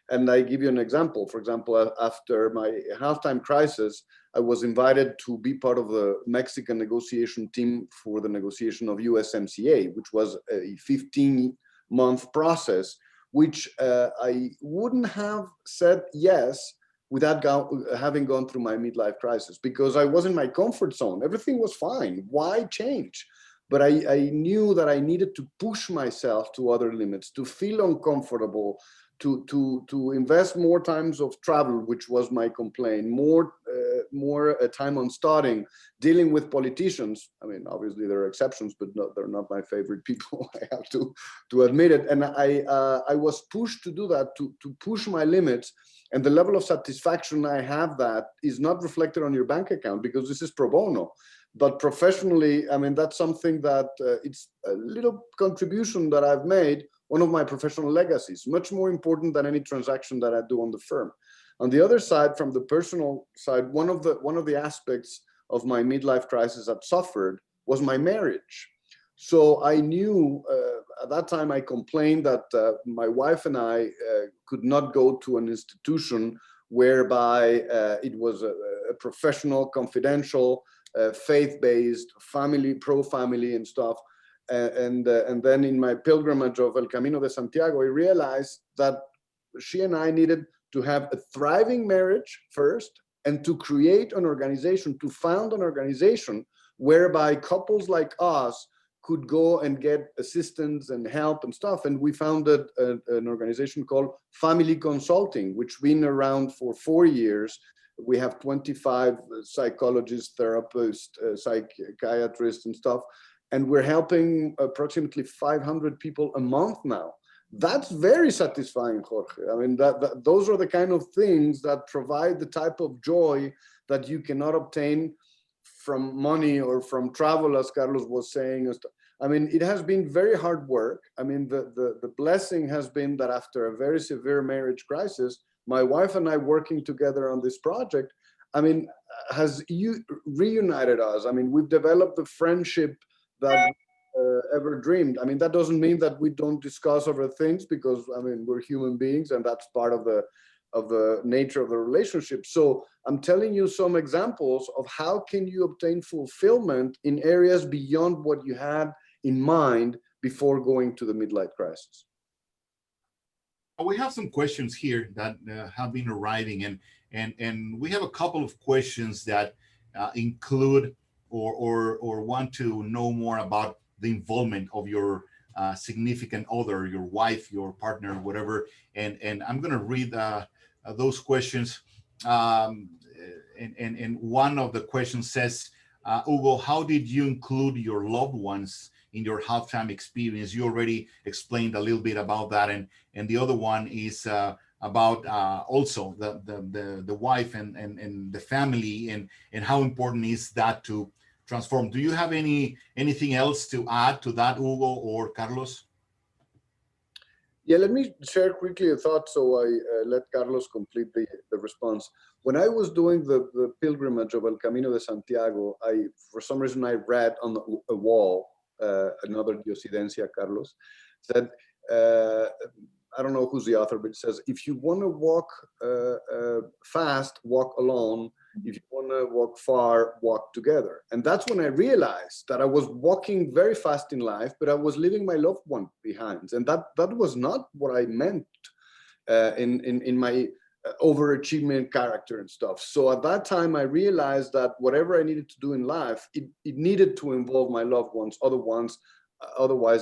Speaker 9: And I give you an example. For example, after my halftime crisis, I was invited to be part of the Mexican negotiation team for the negotiation of USMCA, which was a 15-month process, which I wouldn't have said yes without having gone through my midlife crisis, because I was in my comfort zone. Everything was fine. Why change? But I knew that I needed to push myself to other limits, to feel uncomfortable, to invest more times of travel, which was my complaint, more time on studying, dealing with politicians. I mean, obviously there are exceptions, but they're not my favorite people. I have to admit it. And I was pushed to do that, to push my limits. And the level of satisfaction I have that is not reflected on your bank account, because this is pro bono. But professionally, I mean, that's something that it's a little contribution that I've made, one of my professional legacies, much more important than any transaction that I do on the firm. On the other side, from the personal side, one of the aspects of my midlife crisis that suffered was my marriage. So I knew at that time, I complained that my wife and I could not go to an institution whereby it was a professional, confidential, faith-based, family, pro-family and stuff. And then in my pilgrimage of El Camino de Santiago, I realized that she and I needed to have a thriving marriage first, and to create an organization, to found an organization whereby couples like us could go and get assistance and help and stuff. And we founded an organization called Family Consulting, which been around for 4 years. We have 25 psychologists, therapists, psychiatrists and stuff. And we're helping approximately 500 people a month now. That's very satisfying, Jorge. I mean, those are the kind of things that provide the type of joy that you cannot obtain from money or from travel, as Carlos was saying. I mean, it has been very hard work. I mean, the blessing has been that after a very severe marriage crisis, my wife and I working together on this project, I mean, has reunited us. I mean, we've developed the friendship that ever dreamed. I mean, that doesn't mean that we don't discuss other things, because I mean, we're human beings, and that's part of the nature of the relationship. So I'm telling you some examples of how can you obtain fulfillment in areas beyond what you had in mind before going to the midlife crisis.
Speaker 1: We have some questions here that have been arriving, and we have a couple of questions that include or want to know more about the involvement of your significant other, your wife, your partner, whatever. And I'm going to read those questions. And one of the questions says, Hugo, how did you include your loved ones in your halftime experience? You already explained a little bit about that. And the other one is about also the wife and the family, and how important is that to transform. Do you have anything else to add to that, Hugo or Carlos?
Speaker 9: Yeah, let me share quickly a thought, so I let Carlos complete the response. When I was doing the pilgrimage of El Camino de Santiago, for some reason I read on a wall, another Diosidencia, Carlos, that I don't know who's the author, but it says, if you want to walk fast, walk alone. If you want to walk far, walk together. And that's when I realized that I was walking very fast in life, but I was leaving my loved one behind. And that was not what I meant in my overachievement character and stuff. So at that time, I realized that whatever I needed to do in life, it needed to involve my loved ones. Otherwise,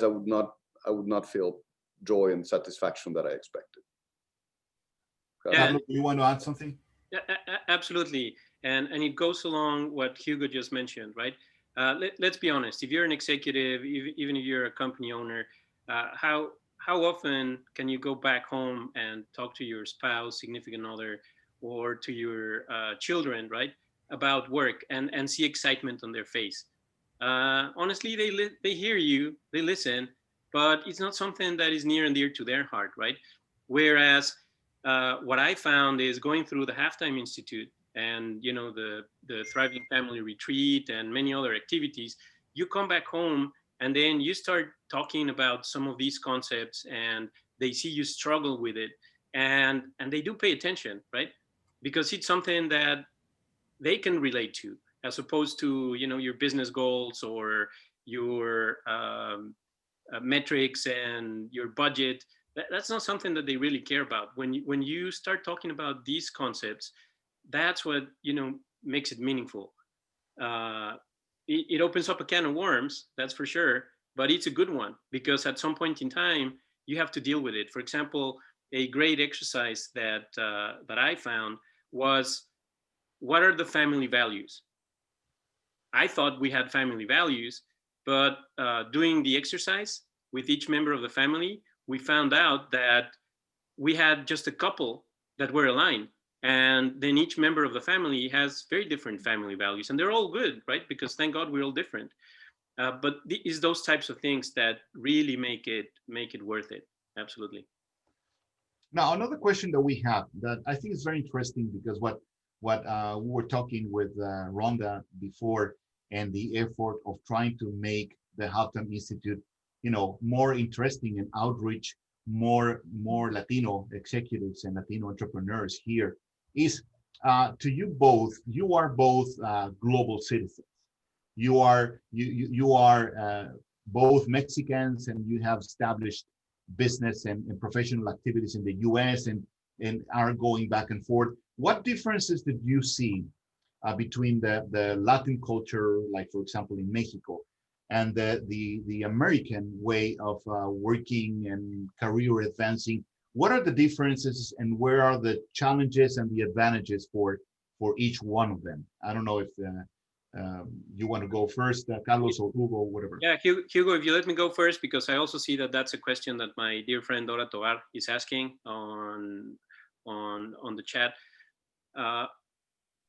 Speaker 9: I would not feel joy and satisfaction that I expected.
Speaker 8: Yeah.
Speaker 1: Carlos, do you want to add something?
Speaker 8: Yeah, absolutely. And it goes along what Hugo just mentioned, right? Let's be honest. If you're an executive, even if you're a company owner, how often can you go back home and talk to your spouse, significant other, or to your children, right, about work and see excitement on their face? Honestly, they hear you, they listen, but it's not something that is near and dear to their heart, right? Whereas what I found is going through the Halftime Institute and the Thriving Family Retreat and many other activities, you come back home and then you start talking about some of these concepts and they see you struggle with it, and they do pay attention, right? Because it's something that they can relate to, as opposed to your business goals or your metrics and your budget. That's not something that they really care about. When you start talking about these concepts, that's what makes it meaningful. It opens up a can of worms, that's for sure, but it's a good one, because at some point in time you have to deal with it. For example, a great exercise that I found was, what are the family values? I thought we had family values, but doing the exercise with each member of the family, we found out that we had just a couple that were aligned. And then each member of the family has very different family values, and they're all good, right? Because thank God we're all different. But it's those types of things that really make it worth it. Absolutely.
Speaker 1: Now, another question that we have that I think is very interesting, because what we were talking with Rhonda before, and the effort of trying to make the Halftime Institute, more interesting and outreach more Latino executives and Latino entrepreneurs here, is to you both. You are both global citizens. You are both Mexicans, and you have established business and professional activities in the U.S. and are going back and forth. What differences did you see between the Latin culture, like for example in Mexico, and the American way of working and career advancing? What are the differences, and where are the challenges and the advantages for each one of them? I don't know if you want to go first, Carlos or Hugo, whatever.
Speaker 8: Yeah, Hugo, if you let me go first, because I also see that that's a question that my dear friend Dora Tovar is asking on the chat.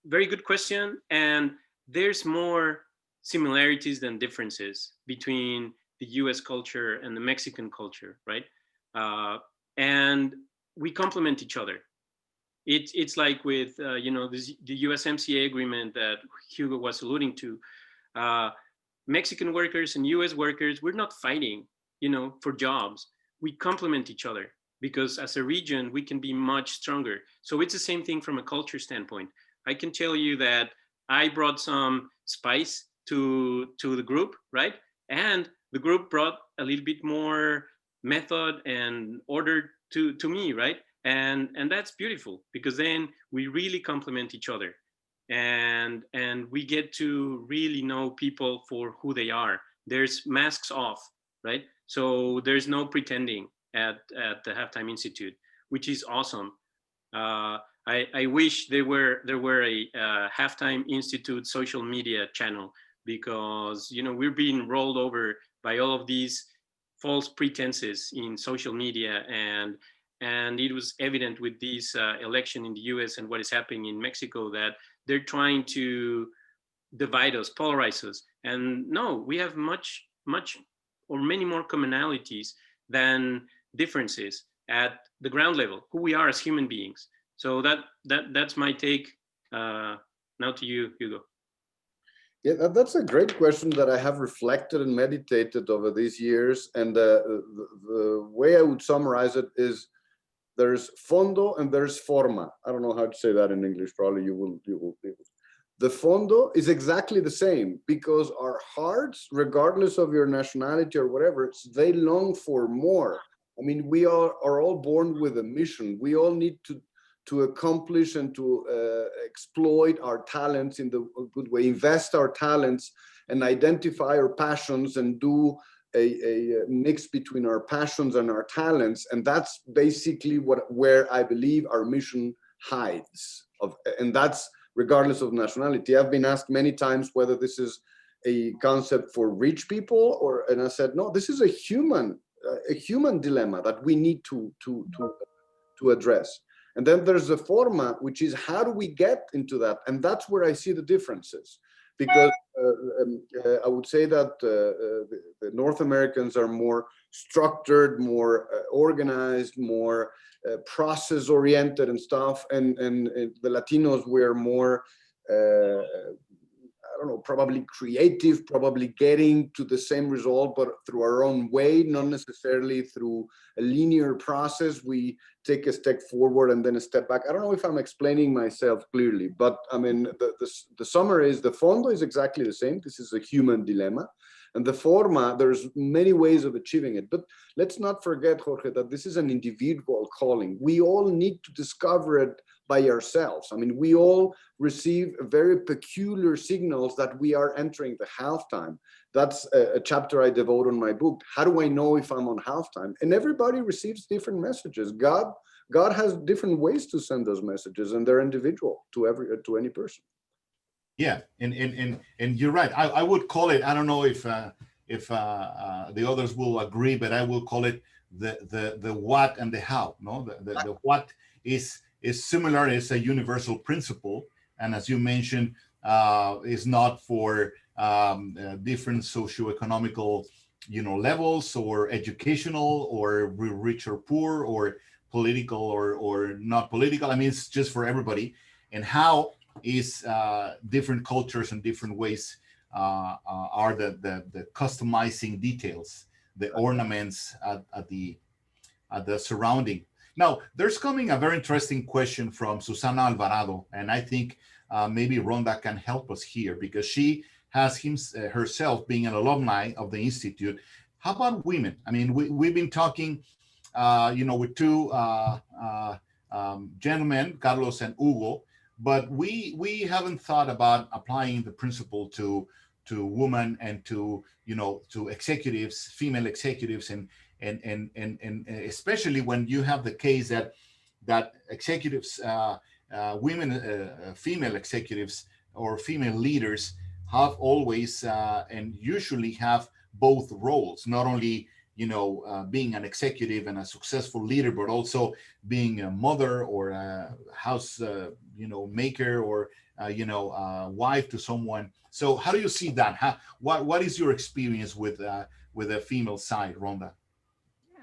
Speaker 8: Very good question, and there's more similarities than differences between the U.S. culture and the Mexican culture, right? And we complement each other. It's like with the USMCA agreement that Hugo was alluding to. Mexican workers and U.S. workers, we're not fighting, for jobs. We complement each other, because as a region we can be much stronger. So it's the same thing from a culture standpoint. I can tell you that I brought some spice to the group, right? And the group brought a little bit more method and order to me, right? And that's beautiful, because then we really complement each other, and we get to really know people for who they are. There's masks off, right? So there's no pretending at the Halftime Institute, which is awesome. I wish there were a Halftime Institute social media channel, because we're being rolled over by all of these false pretenses in social media, and it was evident with this election in the US and what is happening in Mexico, that they're trying to divide us, polarize us. And no, we have much or many more commonalities than differences at the ground level, who we are as human beings. So that's my take. Now to you, Hugo.
Speaker 9: Yeah, that's a great question that I have reflected and meditated over these years. And the way I would summarize it is, There's fondo and there's forma. I don't know how to say that in English. Probably you will be able. The fondo is exactly the same, because our hearts, regardless of your nationality or whatever, they long for more. I mean, we are all born with a mission. We all need to accomplish and to exploit our talents in the good way, invest our talents and identify our passions and do a mix between our passions and our talents. And that's basically where I believe our mission hides. And that's regardless of nationality. I've been asked many times whether this is a concept for rich people, and I said, no, this is a human dilemma that we need to address. And then there's the forma, which is how do we get into that? And that's where I see the differences, because I would say that the North Americans are more structured, more organized, more process oriented and stuff, and the Latinos were more I don't know, probably creative, probably getting to the same result, but through our own way, not necessarily through a linear process. We take a step forward and then a step back. I don't know if I'm explaining myself clearly, but I mean, the summary is the fondo is exactly the same. This is a human dilemma. And the forma, there's many ways of achieving it. But let's not forget, Jorge, that this is an individual calling. We all need to discover it by ourselves. I mean, we all receive very peculiar signals that we are entering the halftime. That's a chapter I devote on my book. How do I know if I'm on halftime? And everybody receives different messages. God has different ways to send those messages, and they're individual to any person.
Speaker 1: Yeah, and you're right. I would call it. I don't know if the others will agree, but I will call it the what and the how. No, the what is similar. It's a universal principle, and as you mentioned, is not for different socioeconomical, levels, or educational, or rich or poor, or political or not political. I mean, it's just for everybody. And how is different cultures and different ways are the customizing details, the ornaments at the surrounding. Now, there's coming a very interesting question from Susana Alvarado, and I think maybe Rhonda can help us here, because she has herself being an alumni of the Institute. How about women? I mean, we've been talking, with two gentlemen, Carlos and Hugo, but we haven't thought about applying the principle to women and to executives, female executives, and especially when you have the case that executives, women, female executives or female leaders have always and usually have both roles, not only being an executive and a successful leader, but also being a mother or a house maker, or wife to someone. So how do you see that? What is your experience with the female side, Rhonda?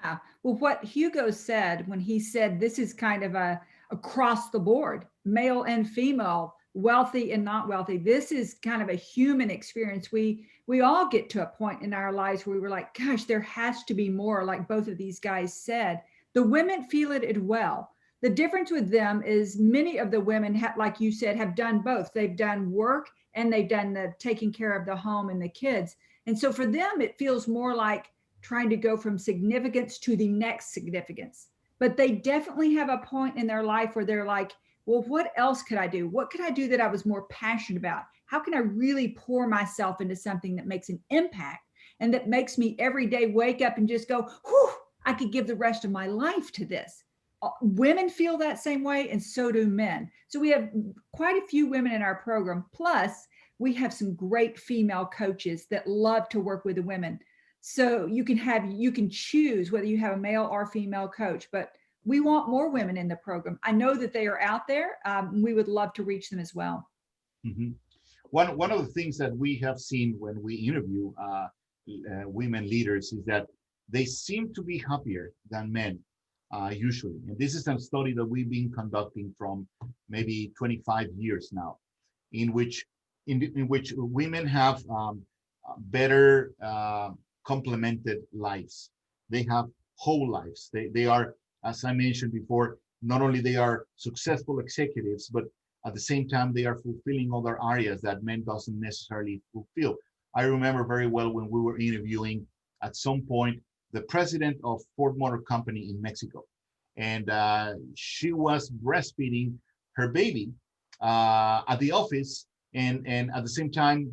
Speaker 2: Yeah, well, what Hugo said when he said this is kind of a across the board, male and female, wealthy and not wealthy. This is kind of a human experience. We all get to a point in our lives where we were like, gosh, there has to be more, like both of these guys said. The women feel it as well. The difference with them is many of the women, like you said, have done both. They've done work and they've done the taking care of the home and the kids. And so for them, it feels more like trying to go from significance to the next significance. But they definitely have a point in their life where they're like, well, what else could I do? What could I do that I was more passionate about? How can I really pour myself into something that makes an impact and that makes me every day wake up and just go, whew, I could give the rest of my life to this. Women feel that same way, and so do men. So we have quite a few women in our program. Plus, we have some great female coaches that love to work with the women. So you can choose whether you have a male or female coach, but we want more women in the program. I know that they are out there. We would love to reach them as well.
Speaker 1: Mm-hmm. One of the things that we have seen when we interview women leaders is that they seem to be happier than men usually. And this is a study that we've been conducting from maybe 25 years now, in which women have better complemented lives. They have whole lives. They are as I mentioned before, not only they are successful executives, but at the same time, they are fulfilling other areas that men doesn't necessarily fulfill. I remember very well when we were interviewing at some point the president of Ford Motor Company in Mexico, and she was breastfeeding her baby at the office, and at the same time,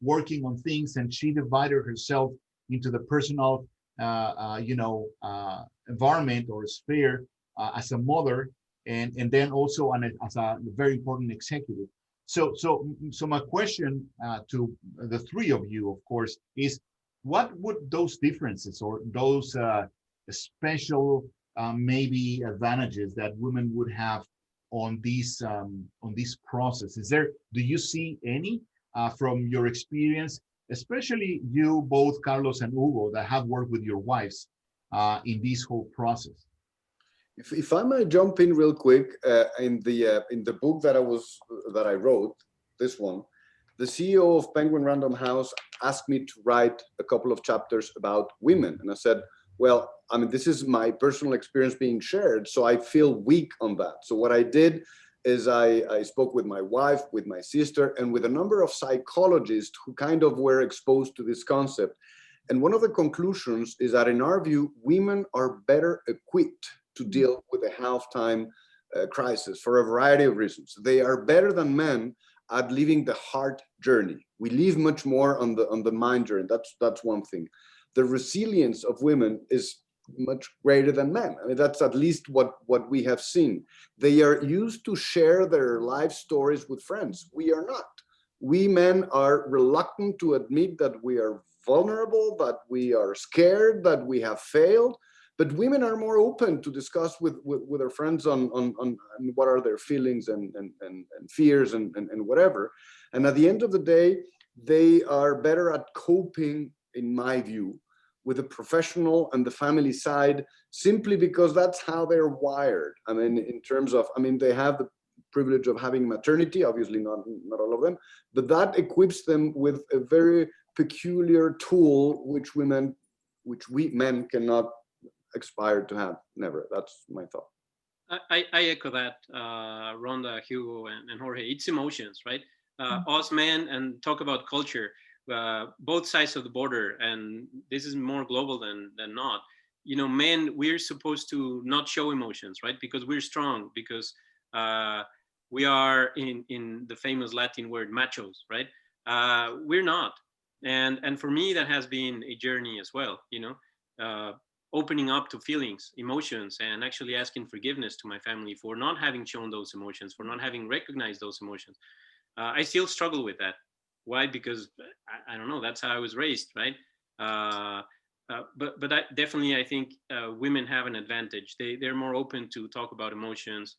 Speaker 1: working on things, and she divided herself into the personal, environment or sphere as a mother, and then also as a very important executive. So my question to the three of you, of course, is what would those differences or those special maybe advantages that women would have on this process? Do you see any from your experience, especially you both, Carlos and Hugo, that have worked with your wives in this whole process?
Speaker 9: If I might jump in real quick, in the book that I wrote, this one, the CEO of Penguin Random House asked me to write a couple of chapters about women, and I said, well, I mean, this is my personal experience being shared, so I feel weak on that. So what I did is I spoke with my wife, with my sister, and with a number of psychologists who kind of were exposed to this concept. And one of the conclusions is that in our view, women are better equipped to deal with a halftime crisis for a variety of reasons. They are better than men at living the heart journey. We live much more on the mind journey. That's one thing. The resilience of women is much greater than men. I mean, that's at least what we have seen. They are used to share their life stories with friends. We are not. We men are reluctant to admit that we are vulnerable, that we are scared, that we have failed. But women are more open to discuss with their friends on what are their feelings and fears and whatever. And at the end of the day, they are better at coping, in my view, with the professional and the family side, simply because that's how they're wired. I mean, in terms of, they have the privilege of having maternity, obviously not all of them, but that equips them with a very peculiar tool, which we men cannot aspire to have. Never. That's my thought.
Speaker 8: I echo that, Rhonda, Hugo, and Jorge. It's emotions, right? Us men, and talk about culture, both sides of the border, and this is more global than not. Men, we're supposed to not show emotions, right? Because we're strong, because we are in the famous Latin word machos, right? We're not. And for me, that has been a journey as well, opening up to feelings, emotions, and actually asking forgiveness to my family for not having shown those emotions, for not having recognized those emotions. I still struggle with that. Why? Because I don't know, that's how I was raised, right? But I think women have an advantage. They're more open to talk about emotions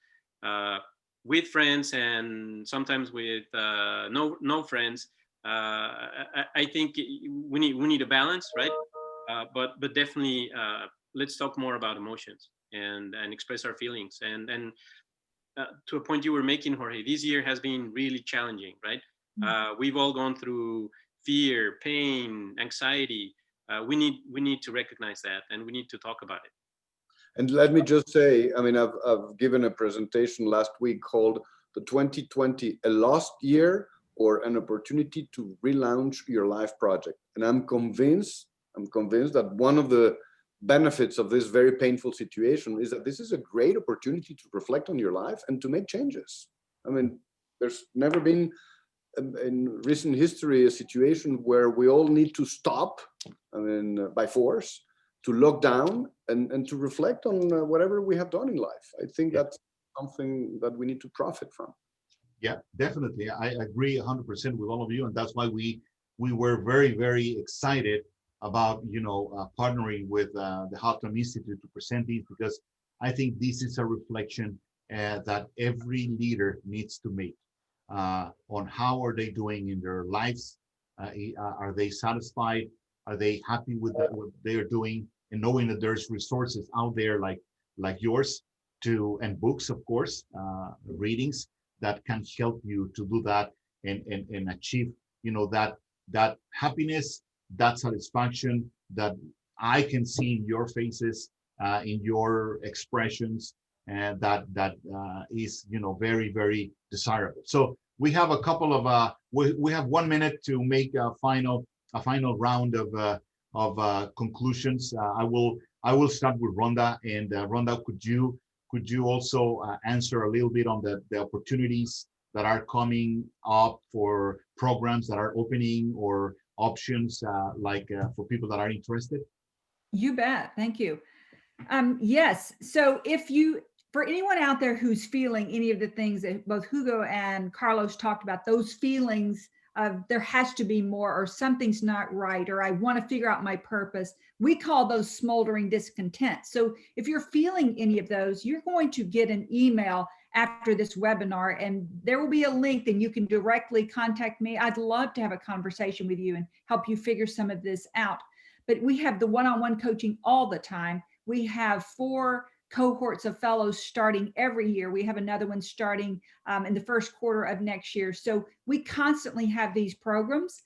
Speaker 8: with friends, and sometimes with no friends. I think we need a balance, right? But definitely, let's talk more about emotions and express our feelings. And to a point you were making, Jorge, this year has been really challenging, right? We've all gone through fear, pain, anxiety. We need to recognize that, and we need to talk about it.
Speaker 9: And let me just say, I've given a presentation last week called the 2020 a lost year or an opportunity to relaunch your life project. And I'm convinced that one of the benefits of this very painful situation is that this is a great opportunity to reflect on your life and to make changes. There's never been in recent history a situation where we all need to stop, by force, to lock down and to reflect on whatever we have done in life. I think that's something that we need to profit from.
Speaker 1: Yeah, definitely. I agree 100% with all of you, and that's why we were very, very excited about partnering with the Halftime Institute to present these, because I think this is a reflection that every leader needs to make on how are they doing in their lives. Are they satisfied? Are they happy with what they are doing? And knowing that there's resources out there like yours and books, of course, readings that can help you to do that and achieve that happiness, that satisfaction that I can see in your faces in your expressions, and that is, very, very desirable. So we have a couple of we have 1 minute to make a final round of conclusions. I will start with Rhonda, and Rhonda, could you also answer a little bit on the opportunities that are coming up for programs that are opening, or options for people that are interested?
Speaker 2: You bet. Thank you. Yes. So for anyone out there who's feeling any of the things that both Hugo and Carlos talked about, those feelings of there has to be more, or something's not right, or I want to figure out my purpose, we call those smoldering discontent. So if you're feeling any of those, you're going to get an email after this webinar, and there will be a link, and you can directly contact me. I'd love to have a conversation with you and help you figure some of this out. But we have the one-on-one coaching all the time. We have 4 cohorts of fellows starting every year. We have another one starting in the first quarter of next year. So we constantly have these programs.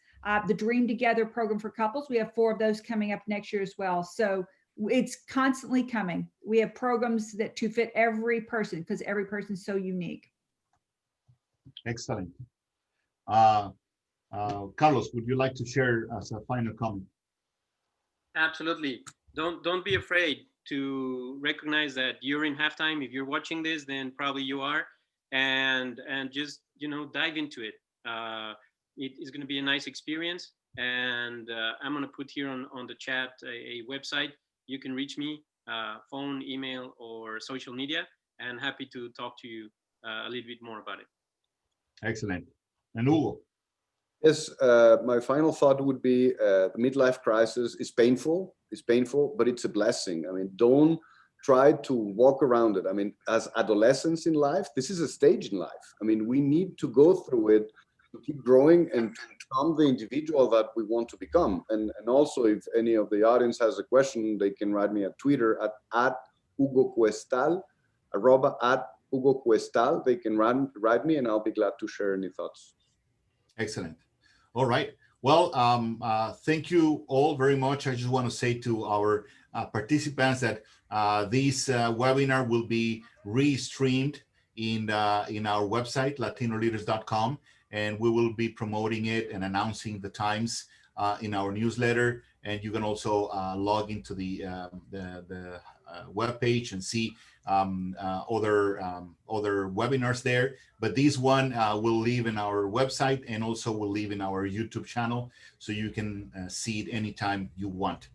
Speaker 2: The Dream Together program for couples, we have 4 of those coming up next year as well. So it's constantly coming. We have programs that to fit every person, because every person is so unique.
Speaker 1: Excellent. Carlos, would you like to share as a final comment?
Speaker 8: Absolutely. Don't be afraid to recognize that you're in halftime. If you're watching this, then probably you are, and just dive into it. It is going to be a nice experience, and I'm going to put here on the chat a website. You can reach me, phone, email, or social media, and happy to talk to you a little bit more about it.
Speaker 1: Excellent. And Hugo?
Speaker 9: Yes, my final thought would be the midlife crisis is painful. It's painful, but it's a blessing. I mean, don't try to walk around it. I mean, as adolescents in life, this is a stage in life. I mean, we need to go through it to keep growing and to become the individual that we want to become. And also, if any of the audience has a question, they can write me at Twitter at Hugo Cuestal, @ Hugo Cuestal. They can write me, and I'll be glad to share any thoughts.
Speaker 1: Excellent. All right. Well, thank you all very much. I just want to say to our participants that this webinar will be re-streamed in our website, latinoleaders.com, and we will be promoting it and announcing the times in our newsletter. And you can also log into the webpage and see other webinars there. But this one will live in our website, and also will live in our YouTube channel, so you can see it anytime you want.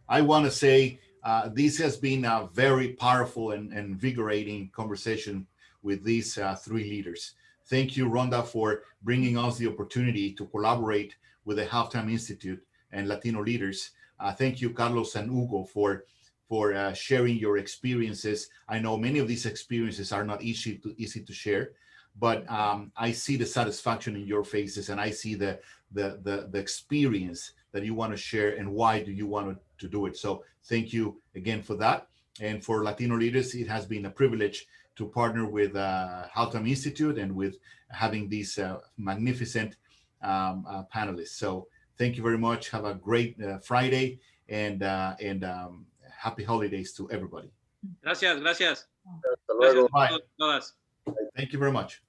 Speaker 1: I want to say this has been a very powerful and invigorating conversation with these 3 leaders. Thank you, Rhonda, for bringing us the opportunity to collaborate with the Halftime Institute and Latino Leaders. Thank you, Carlos and Hugo, for sharing your experiences. I know many of these experiences are not easy to share, but I see the satisfaction in your faces, and I see the experience that you want to share, and why do you want to do it. So thank you again for that. And for Latino Leaders, it has been a privilege to partner with Halftime Institute and with having these magnificent panelists. So thank you very much. Have a great Friday, and happy holidays to everybody.
Speaker 8: Gracias.
Speaker 1: Bye. Thank you very much.